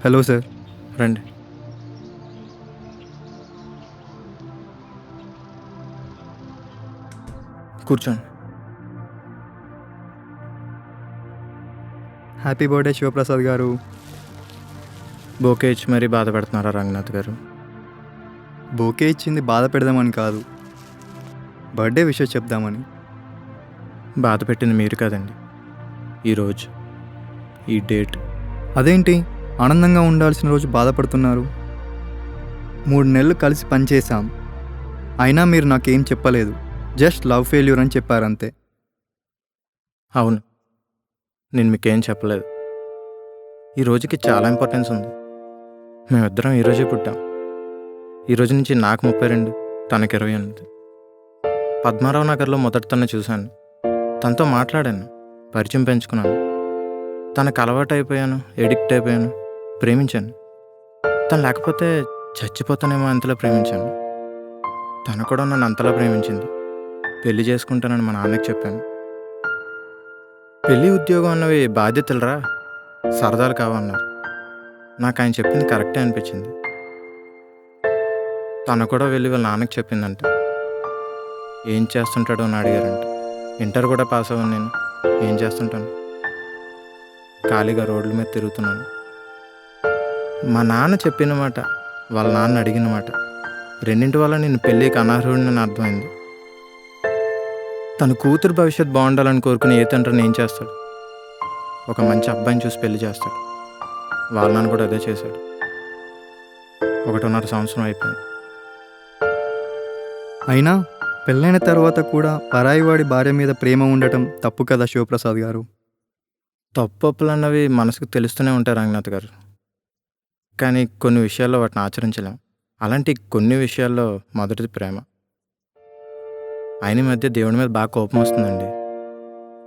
Hello sir. రండి. కూర్చోండి. Happy birthday Sivaprasad గారు. బోకే ఇచ్చి మరీ బాధపడుతున్నారా రంగనాథ్ గారు? బోకే ఇచ్చింది బాధ పెడదామని కాదు, బర్త్డే విషయం చెప్దామని. బాధ పెట్టింది మీరు కదండి. ఈరోజు ఈ డేట్. అదేంటి ఆనందంగా ఉండాల్సిన రోజు బాధపడుతున్నారు? 3 నెలలు కలిసి పనిచేశాం, అయినా మీరు నాకేం చెప్పలేదు. జస్ట్ లవ్ ఫెయిల్యూర్ అని చెప్పారంతే. అవును, నేను మీకేం చెప్పలేదు. ఈ రోజుకి చాలా ఇంపార్టెన్స్ ఉంది. మేమిద్దరం ఈరోజే పుట్టాం. ఈరోజు నుంచి నాకు 32, తనకి 28. పద్మారావు నగర్లో మొదటి తను చూశాను. తనతో మాట్లాడాను, పరిచయం పెంచుకున్నాను. తనకు అలవాటు అయిపోయాను, ఎడిక్ట్ అయిపోయాను, ప్రేమించాను. తను లేకపోతే చచ్చిపోతానేమో అంతలా ప్రేమించాను. తను కూడా నన్ను అంతలా ప్రేమించింది. పెళ్లి చేసుకుంటానని మా నాన్నకి చెప్పాను. పెళ్ళి, ఉద్యోగం అన్నవి బాధ్యతలురా, సరదాలు కావన్నారు. నాకు ఆయన చెప్పింది కరెక్టే అనిపించింది. తను కూడా వెళ్ళి వాళ్ళ నాన్నకి చెప్పిందంట. ఏం చేస్తుంటాడో అని అడిగారంట. ఇంటర్ కూడా పాస్ అవ్వను నేను, ఏం చేస్తుంటాను? ఖాళీగా రోడ్ల మీద తిరుగుతున్నాను. మా నాన్న చెప్పిన మాట, వాళ్ళ నాన్న అడిగిన మాట, రెండింటి వల్ల నేను పెళ్ళికి అనర్హుడిని అర్థమైంది. తన కూతురు భవిష్యత్తు బాగుండాలని కోరుకుని ఏ తండ్రిని ఏం చేస్తాడు? ఒక మంచి అబ్బాయిని చూసి పెళ్లి చేస్తాడు. వాళ్ళ నాన్న కూడా అదే చేశాడు. 1.5 సంవత్సరం అయిపోయింది. అయినా పెళ్ళైన తర్వాత కూడా పరాయివాడి భార్య మీద ప్రేమ ఉండటం తప్పు కదా శివప్రసాద్ గారు? తప్పొప్పులు అన్నవి మనసుకు తెలుస్తూనే ఉంటాయి రంగనాథ్ గారు. కానీ కొన్ని విషయాల్లో వాటిని ఆచరించలేం. అలాంటి కొన్ని విషయాల్లో మొదటిది ప్రేమ. ఆయన మధ్య దేవుడి మీద బాగా కోపం వస్తుందండి.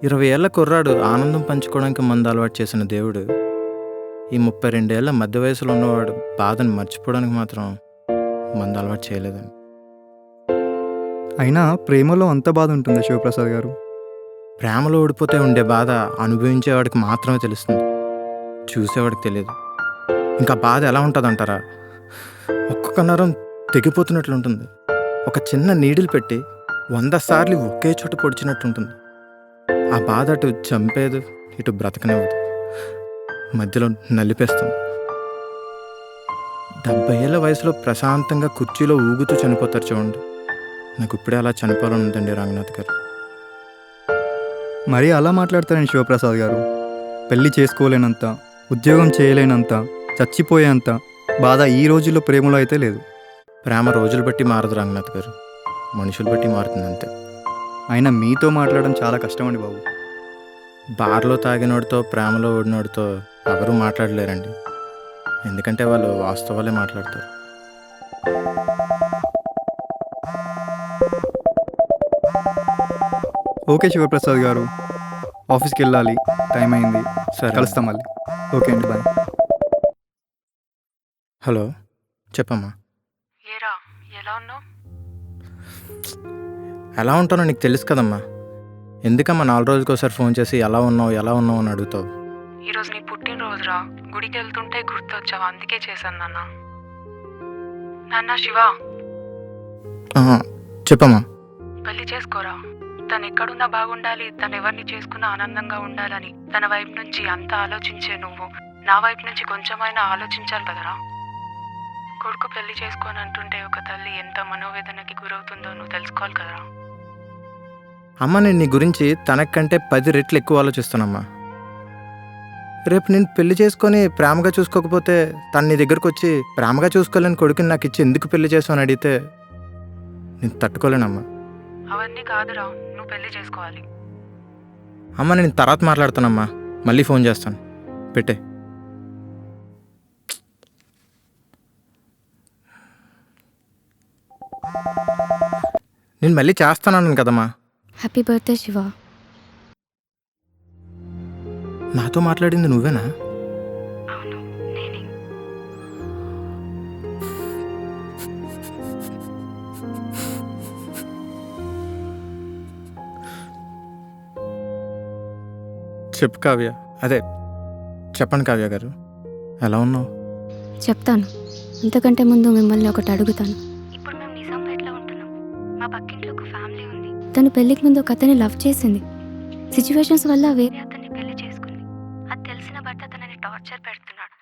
20 ఏళ్ల కుర్రాడు ఆనందం పంచుకోవడానికి మందు అలవాటు చేసిన దేవుడు ఈ 32 ఏళ్ల మధ్య వయసులో ఉన్నవాడు బాధను మర్చిపోవడానికి మాత్రం మందు అలవాటు చేయలేదండి. అయినా ప్రేమలో అంత బాధ ఉంటుందా శివప్రసాద్ గారు? ప్రేమలో ఓడిపోతే ఉండే బాధ అనుభవించేవాడికి మాత్రమే తెలుస్తుంది, చూసేవాడికి తెలియదు. ఇంకా బాధ ఎలా ఉంటుందంటారా? ఒక్కొక్క నరం తెగిపోతున్నట్లు ఉంటుంది. ఒక చిన్న నీడిల్ పెట్టి 100 సార్లు ఒకే చోట పొడిచినట్టు ఉంటుంది. ఆ బాధ అటు చంపేదు, ఇటు బ్రతకనివ్వదు, మధ్యలో నలిపేస్తుంది. 70 ఏళ్ల వయసులో ప్రశాంతంగా కుర్చీలో ఊగుతూ చనిపోతారు చూడండి. నాకు ఇప్పుడే అలా చనిపోవాలని ఉందండి రంగనాథ్ గారు. మరీ అలా మాట్లాడతారని శివప్రసాద్ గారు? పెళ్లి చేసుకోలేనంత, ఉద్యోగం చేయలేనంత, చచ్చిపోయేంత బాధ ఈ రోజుల్లో ప్రేమలో అయితే లేదు. ప్రేమ రోజులు బట్టి మారదు రంగనాథ్ గారు, మనుషులు బట్టి మారుతుంది అంతే. అయినా మీతో మాట్లాడడం చాలా కష్టం అండి బాబు. బార్లో తాగినోడితో, ప్రేమలో ఓడినోడితో ఎవరూ మాట్లాడలేరండి. ఎందుకంటే వాళ్ళు వాస్తవాలే మాట్లాడతారు. ఓకే శివప్రసాద్ గారు, ఆఫీస్కి వెళ్ళాలి, టైం అయింది. సరే, కలుస్తాం మళ్ళీ. ఓకే అండి, బాయ్. హలో, చెప్పమ్మా. ఏరా, ఎలా ఉన్నావు? ఎలా ఉంటానో నీకు తెలుసు కదమ్మా. ఎందుకమ్మా 4 రోజులకి ఒకసారి ఫోన్ చేసి ఎలా ఉన్నావు అని అడుగుతావు? ఈరోజు నీ పుట్టినరోజురా, గుడికి వెళ్తుంటే గుర్తొచ్చావు, అందుకే చేశాను నాన్న. నాన్న శివ, చెప్పమ్మా. పెళ్లి చేసుకోరా. తను ఎక్కడున్నా బాగుండాలి, తను ఎవరిని చేసుకున్నా ఆనందంగా ఉండాలని తన వైపు నుంచి అంతా ఆలోచించే నువ్వు నా వైపు నుంచి కొంచెమైనా ఆలోచించాలి కదరా. కొడుకు పెళ్లి చేసుకొని అంటుంటే ఒక తల్లి ఎంత మనోవేదనకి గురవుతుందో నువ్వు తెలుసుకోవాలి కదరా. అమ్మ, నేను నీ గురించి తనకంటే 10 రెట్లు ఎక్కువ ఆలోచిస్తానమ్మా. రేపు నేను పెళ్లి చేసుకొని ప్రేమగా చూసుకోకపోతే తను నీ దగ్గరకు వచ్చి ప్రేమగా చూసుకోలేని కొడుకుని నాకు ఇచ్చి ఎందుకు పెళ్లి చేసావు అడిగితే నేను తట్టుకోలేనమ్మా. అవన్నీ కాదురా, నువ్వు పెళ్లి చేసుకోవాలి. అమ్మ, నేను తర్వాత మాట్లాడతానమ్మా, మళ్ళీ ఫోన్ చేస్తాను, పెట్టే. నేను మళ్ళీ చేస్తానన్నాను కదమ్మా. Happy birthday Shiva. నాతో మాట్లాడింది నువ్వేనా? అవును, నేనే. చెప్పు కావ్య, అదే చెప్పండి కావ్య గారు, ఎలా ఉన్నావు? చెప్తాను. అంతకంటే ముందు మిమ్మల్ని ఒకటి అడుగుతాను. ఇప్పుడు మేము నిజాంపేటలో ఉంటున్నాం. మా పక్కింట్లో ఒక ఫ్యామిలీ ఉంది. తను పెళ్ళికి ముందు ఒక అతన్ని లవ్ చేసింది. సిచ్యువేషన్స్ వల్ల వేరే అతన్ని పెళ్లి చేసుకుంది. అది తెలిసిన భర్త తనని టార్చర్ పెడుతున్నాడు.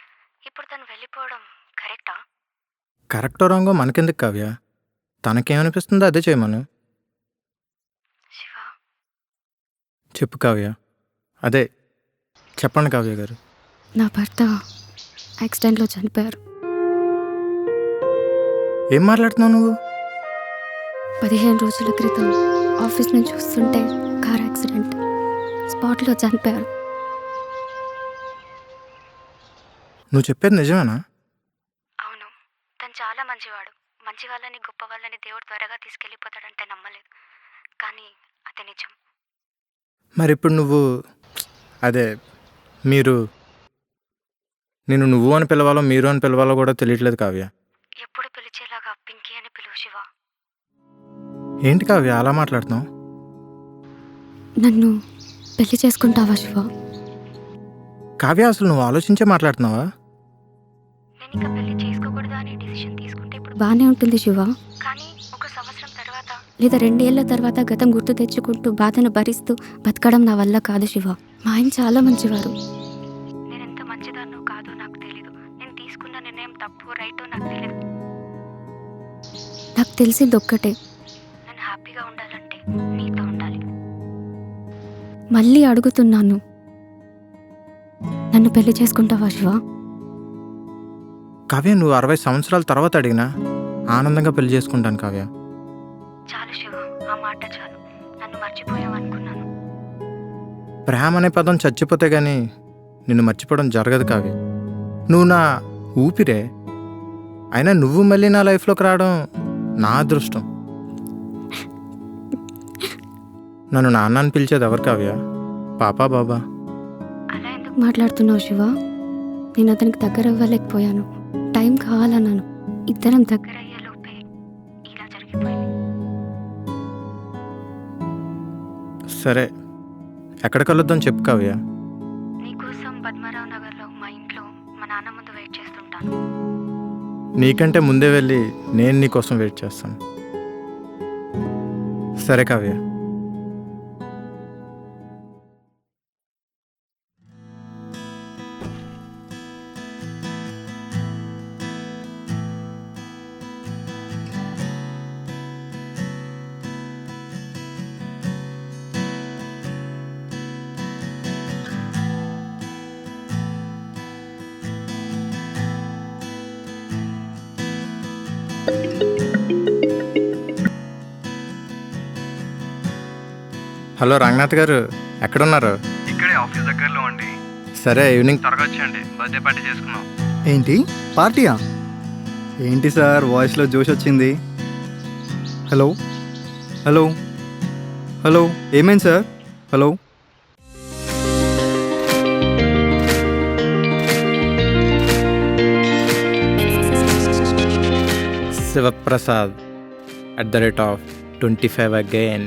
ఇప్పుడు తను వెళ్ళిపోవడం కరెక్టా? కరెక్టో రాంగో మనకెందుకు కావ్య? తనకేమనిపిస్తుందో అదే చేయమను. శివ, చెప్పు కావ్య. అదే చెప్పండి కావ్య గారు. నా భర్త యాక్సిడెంట్లో చనిపోయారు. ఏం మాట్లాడుతున్నావు నువ్వు? 15 రోజుల క్రితం ఆఫీస్ నుంచి వస్తుంటే కార్ యాక్సిడెంట్, స్పాట్లో చనిపోయారు. నువ్వు చెప్పేది నిజమేనా? అవును, తను చాలా మంచివాడు. మంచి వాళ్ళని గొప్ప వాళ్ళని దేవుడు త్వరగా తీసుకెళ్ళిపోతాడంటే నమ్మలేదు, కానీ అది నిజం. మరి ఇప్పుడు నువ్వు అదే మీరు నేను నువ్వు అని పిలవాలో మీరు అని పిలవాలో కూడా తెలియట్లేదు కావ్య. ఎప్పుడు పిలిచేలాగా పింకీ అని పిలువు శివ. ఏంటి కావ్య అలా మాట్లాడుతున్నావు? నన్ను పెళ్లి చేసుకుంటావా శివ? కావ్య అసలు నువ్వు ఆలోచించే మాట్లాడుతున్నావా? నేను ఇంకా పెళ్లి చేసుకోకూడదా అనే డిసిషన్ తీసుకుంటే ఇప్పుడు బాగానే ఉంటుంది శివ, కానీ ఒక సంవత్సరం తర్వాత లేదా 2 ఏళ్ల తర్వాత గతం గుర్తు తెచ్చుకుంటూ బాధను భరిస్తూ బతకడం నా వల్ల కాదు శివ. మా ఆయన చాలా మంచివారు. నేను ఎంత మంచిదాన్నో కాదో నాకు తెలీదు. నేను తీసుకున్న నిర్ణయం తప్పు రైటో నాకు తెలీదు. నాకు తెలిసింది ఒక్కటే, నేను హ్యాపీగా ఉండాలంటే నీతో ఉండాలి. మళ్ళీ అడుగుతున్నాను, నన్ను పెళ్లి చేసుకుంటావా శివ? కావ్య నువ్వు 60 సంవత్సరాల తర్వాత అడిగినా ఆనందంగా పెళ్లి చేసుకుంటాను కావ్య. చాలు శివ, ఆ మాట చాలు. నన్ను మర్చిపోయావనుకున్నాను. ప్రేమ అనే పదం చచ్చిపోతే గానీ నిన్ను మర్చిపోవడం జరగదు కావ్య. నువ్వు నా ఊపిరే. అయినా నువ్వు మళ్ళీ నా లైఫ్లోకి రావడం నా అదృష్టం. నన్ను నాన్న అని పిలిచేది ఎవరు కావ్య? పాపా బాబా? అలా ఎందుకు మాట్లాడుతున్నావు శివ? నేను అతనికి దగ్గర అవ్వలేకపోయాను. టైం కావాలన్నాను. ఇద్దరం దగ్గర అయ్యేలోపే ఇలా జరిగిపోయింది. సరే, ఎక్కడ కలుద్దాం చెప్పు కావ్య. నీకోసం పద్మారావు నగర్లో మా ఇంట్లో మా నాన్న ముందు వెయిట్ చేస్తుంటాను. నీకంటే ముందే వెళ్ళి నేను నీకోసం వెయిట్ చేస్తాను. సరే కావ్య. హలో రంగనాథ్ గారు, ఎక్కడున్నారు? ఇక్కడే ఆఫీస్ దగ్గరలో అండి. సరే, ఈవినింగ్ త్వరగా వచ్చేయండి, బర్త్డే పార్టీ చేసుకున్నాం. ఏంటి పార్టీయా? ఏంటి సార్ వాయిస్లో జోష్ వచ్చింది? హలో హలో హలో, ఏమైంది సార్? హలో. శివప్రసాద్ @25 again.